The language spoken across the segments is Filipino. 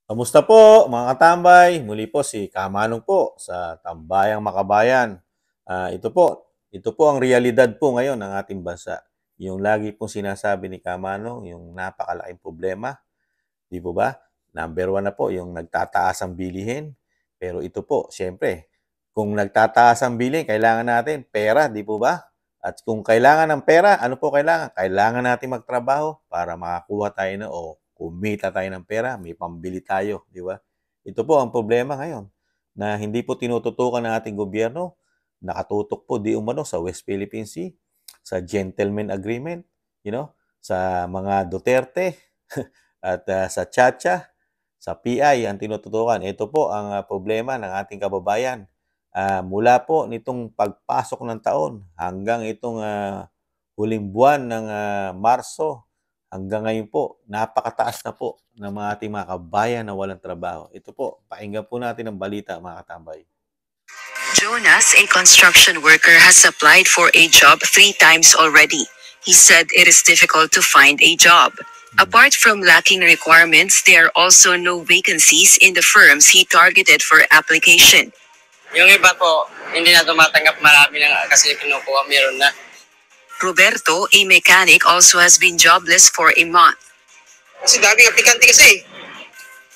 Kamusta po mga katambay? Muli po si Kamanong po sa Tambayang Makabayan. Ito po ang realidad po ngayon ng ating bansa. Yung lagi pong sinasabi ni Kamanong, yung napakalaking problema, di po ba? Number one na po, yung nagtataas ang bilihin. Pero ito po, siyempre, kung nagtataas ang bilihin, kailangan natin pera, di po ba? At kung kailangan ng pera, ano po kailangan? Kailangan natin magtrabaho para makakuha tayo o kumita tayo ng pera, may pambili tayo, di ba? Ito po ang problema ngayon na hindi po tinututukan ng ating gobyerno. Nakatutok po di umano sa West Philippine Sea, sa gentleman agreement, sa mga Duterte at sa Chacha, sa PI ang tinututukan. Ito po ang problema ng ating kababayan. Mula po nitong pagpasok ng taon hanggang itong huling buwan ng Marso, hanggang ngayon po, napakataas na po ng mga ating mga kabayan na walang trabaho. Ito po, pakinggan po natin ang balita mga katambay. Jonas, a construction worker, has applied for a job 3 times already. He said it is difficult to find a job. Apart from lacking requirements, there are also no vacancies in the firms he targeted for application. Yung iba po, hindi na tumatanggap, marami na kasi kinukuha, meron na. Roberto, a mechanic, also has been jobless for a month. Kasi daming aplikante kasi.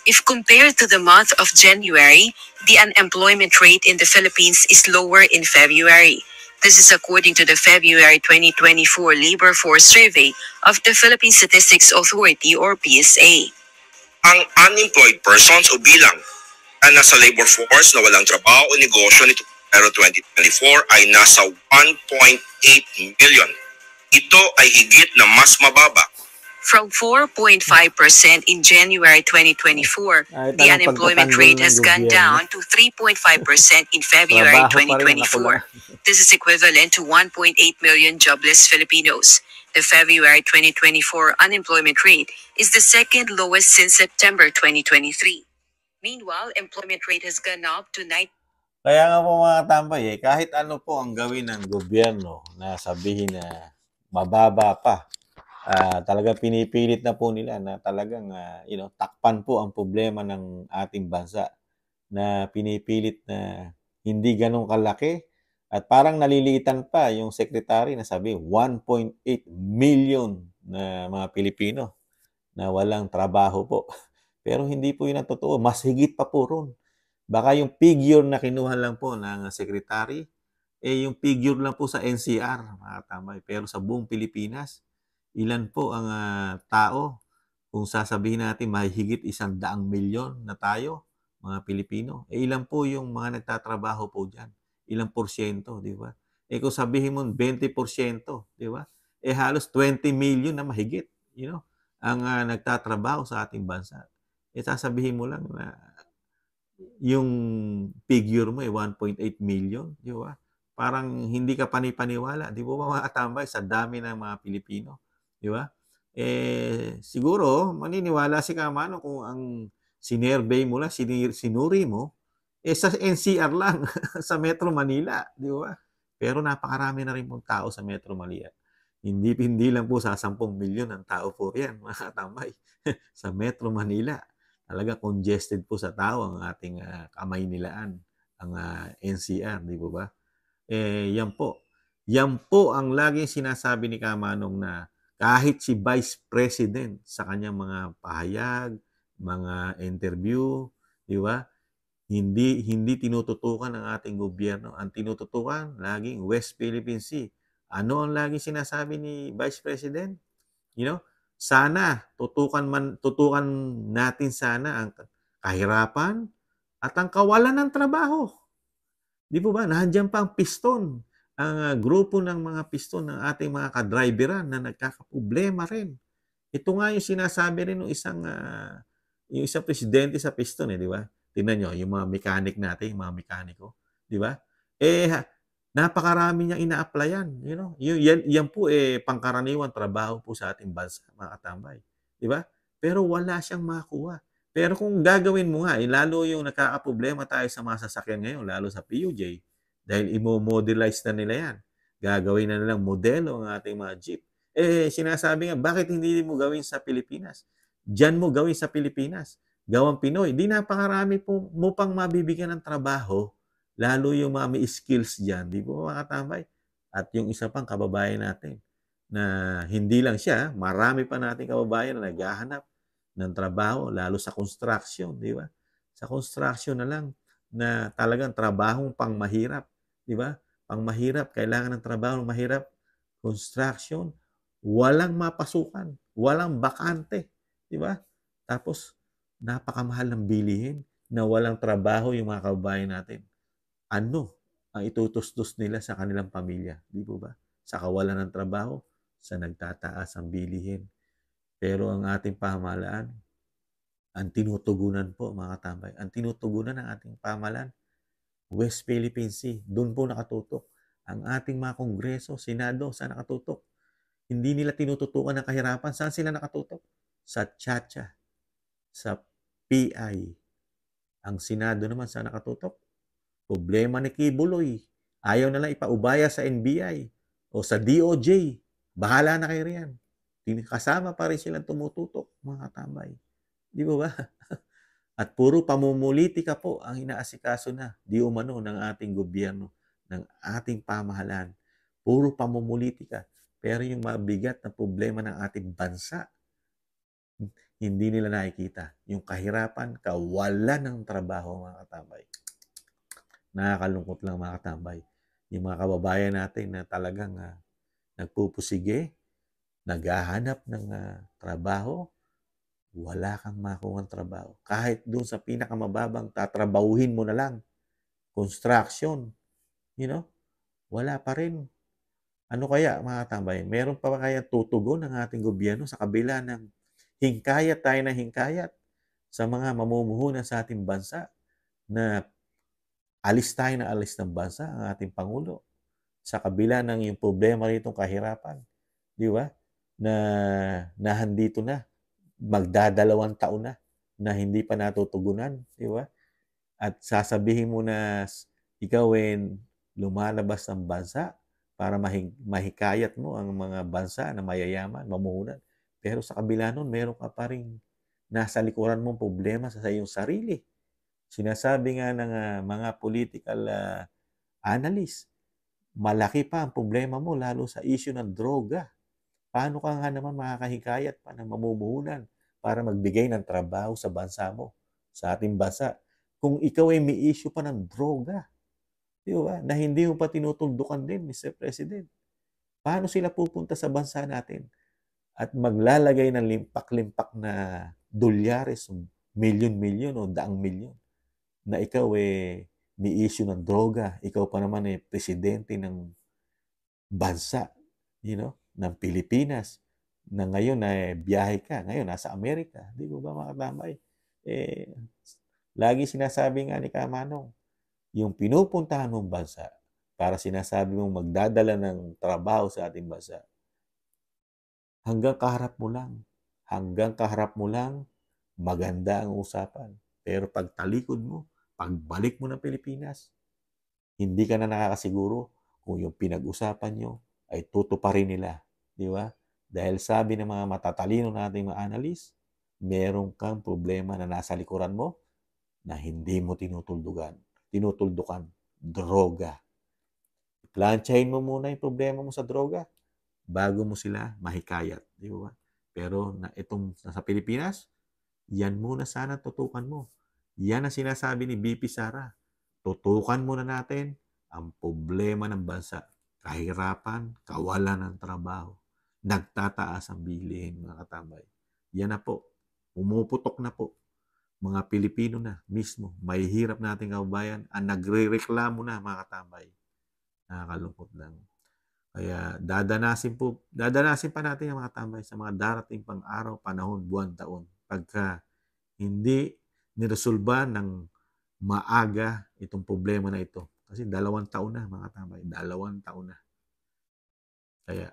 If compared to the month of January, the unemployment rate in the Philippines is lower in February. This is according to the February 2024 Labor Force Survey of the Philippine Statistics Authority or PSA. Ang unemployed persons o bilang na nasa labor force na walang trabaho o negosyo nito pero 2024 ay nasa 1.8 million. Ito ay higit na mas mababa From 4.5% in January 2024, the unemployment rate has gone down to 3.5% in February 2024. This is equivalent to 1.8 million jobless Filipinos. The February 2024 unemployment rate is the second lowest since September 2023. Meanwhile, employment rate has gone up to 9. Kaya nga po mga katambay, kahit ano po ang gawin ng gobyerno na sabihin na mababa pa, talagang pinipilit na po nila na talagang takpan po ang problema ng ating bansa na pinipilit na hindi ganun kalaki at parang naliliitan pa yung secretary na sabi 1.8 million na mga Pilipino na walang trabaho po. Pero hindi po yun ang totoo. Mas higit pa po ron. Baka yung figure na kinuha lang po ng secretary, yung figure lang po sa NCR, mga katambay. Pero sa buong Pilipinas, ilan po ang tao? Kung sasabihin natin mahigit 100 milyon na tayo, mga Pilipino, ilan po yung mga nagtatrabaho po dyan? Ilang porsyento, di ba? Kung sabihin mo 20%, di ba? Halos 20 million na mahigit, ang nagtatrabaho sa ating bansa. Sasabihin mo lang na yung figure mo 1.8 million, di ba? Parang hindi ka panipaniwala, di ba mga katambay, sa dami ng mga Pilipino, di ba? Siguro maniniwala si Kamano kung ang sinurvey mo lang, sinuri mo, sa NCR lang, sa Metro Manila, di ba? Pero napakarami na rin pong tao sa Metro Manila. Hindi lang po sa 10 milyon ang tao po yan, mga katambay, sa Metro Manila. Talaga congested po sa tao ang ating Kamaynilaan, ang NCR, di po ba? Yan po. Yan po ang laging sinasabi ni Kamanong na kahit si Vice President sa kanyang mga pahayag, mga interview, di ba? Hindi tinututukan ng ating gobyerno. Ang tinututukan laging West Philippine Sea. Ano ang laging sinasabi ni Vice President? Sana tutukan natin sana ang kahirapan at ang kawalan ng trabaho. Di po ba? Nandiyan pa ang piston, ang grupo ng mga piston ng ating mga kadriveran na nagkakaproblema rin. Ito nga yung sinasabi rin ng yung isang presidente sa piston, di ba? Tingnan nyo, yung mga mechanic natin, yung mga mekaniko, di ba? Napakarami niyang ina-applyan, yan po pangkaraniwan trabaho po sa ating bansa, mga katambay, di ba? Pero wala siyang makuha. Pero kung gagawin mo nga, lalo yung nakakaproblema tayo sa mga sasakyan ngayon, lalo sa PUJ, dahil imo-modelize na nila yan. Gagawin na nilang modelo ang ating mga jeep. Sinasabi nga, bakit hindi mo gawin sa Pilipinas? Diyan mo gawin sa Pilipinas. gawang Pinoy. Di napakarami po mo pang mabibigyan ng trabaho, lalo yung mga may skills dyan. Di po mga katambay? At yung isa pang kababayan natin, na hindi lang siya, marami pa nating kababayan na naghahanap ng trabaho, lalo sa construction, di ba? Sa construction na lang, na talagang trabahong pang mahirap, di ba? Pang mahirap, kailangan ng trabaho ng mahirap, construction, walang mapasukan, walang bakante, di ba? Tapos, napakamahal ng bilihin na walang trabaho yung mga kababayan natin. Ano ang itutustos nila sa kanilang pamilya? Di po ba? Sa kawalan ng trabaho, sa nagtataas ang bilihin. Pero ang ating pamahalaan, ang tinutugunan po mga katambay, ang tinutugunan ng ating pamahalaan, West Philippine Sea, doon po nakatutok. Ang ating mga kongreso, senado, saan nakatutok? Hindi nila tinututukan ng kahirapan. Saan sila nakatutok? Sa Chacha, sa PI. Ang senado naman saan nakatutok? Problema ni Kibuloy. Ayaw na lang ipaubaya sa NBI o sa DOJ. Bahala na kayo riyan. Kasama pa rin silang tumututok, mga katambay. Di ba ba? At puro pamumulitika po ang inaasikaso na di umano ng ating gobyerno, ng ating pamahalaan. Puro pamumulitika. Pero yung mabigat na problema ng ating bansa, hindi nila nakikita. Yung kahirapan, kawalan ng trabaho, mga katambay. Nakakalungkot lang, mga katambay. Yung mga kababayan natin na talagang nagpupusige, naghahanap ng trabaho, wala kang makuha ng trabaho. Kahit doon sa pinakamababang tatrabahuhin mo na lang, construction, wala pa rin. Ano kaya, mga katambay? Meron pa ba kaya tutugon ng ating gobyerno sa kabila ng hingkayat tayo na hingkayat sa mga mamumuhunan sa ating bansa na alis tayo na alis ng bansa, ang ating Pangulo, sa kabila ng yung problema rito, kahirapan, di ba? Na handito na, magdadalawang taon na hindi pa natutugunan, di ba? At sasabihin mo na ikaw lumalabas ng bansa para mahikayat mo ang mga bansa na mayayaman, mamuhunan. Pero sa kabila nun, meron ka pa rin nasa likuran mong problema sa iyong sarili. Sinasabi nga ng mga political analyst, malaki pa ang problema mo lalo sa issue ng droga. Paano ka nga naman makakahikayat pa ng mamumuhunan para magbigay ng trabaho sa bansa mo, sa ating bansa, kung ikaw ay may issue pa ng droga? Di ba? Na hindi mo pa tinutuldukan din, Mr. President. Paano sila pupunta sa bansa natin at maglalagay ng limpak-limpak na dolyares, milyon-milyon o daang milyon, na ikaw may issue ng droga, ikaw pa naman presidente ng bansa, ng Pilipinas, na ngayon biyahe ka, ngayon nasa Amerika, di ba mga katambay? Lagi sinasabi nga ni Kamanong, yung pinupuntahan mong bansa, para sinasabi mong magdadala ng trabaho sa ating bansa, hanggang kaharap mo lang, maganda ang usapan. Pero pag talikod mo, pagbalik mo ng Pilipinas, hindi ka na nakakasiguro kung yung pinag-usapan nyo ay tutuparin nila. Di ba? Dahil sabi ng mga matatalino nating mga analyst, meron kang problema na nasa likuran mo na hindi mo tinutuldukan. Droga. Planchahin mo muna yung problema mo sa droga bago mo sila mahikayat. Di ba? Pero itong nasa Pilipinas, yan muna sana tutukan mo. Yan ang sinasabi ni BP Sara. Tutukan muna natin ang problema ng bansa. Kahirapan, kawalan ng trabaho. Nagtataas ang bilihin, mga katambay. Yan na po. Umuputok na po. Mga Pilipino na mismo. May hirap nating kababayan ang nagre-reklamo na, mga katambay. Nakakalungkot lang. Kaya dadanasin pa natin ang mga katambay sa mga darating pang araw, panahon, buwan, taon. Pagka hindi niresolba ng maaga itong problema na ito. Kasi 2 taon na, mga katambay. 2 taon na. Kaya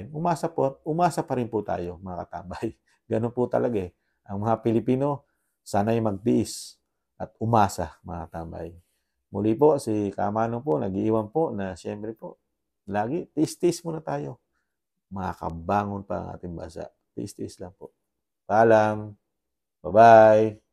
umasa pa rin po tayo, mga katambay. Ganun po talaga Ang mga Pilipino, sana'y magtiis at umasa, mga katambay. Muli po, si Kamanong po, nag-iiwan po na siyempre po, lagi, tiis-tiis muna tayo. Makakabangon pa ang ating bansa. Tiis-tiis lang po. Paalam. Bye-bye.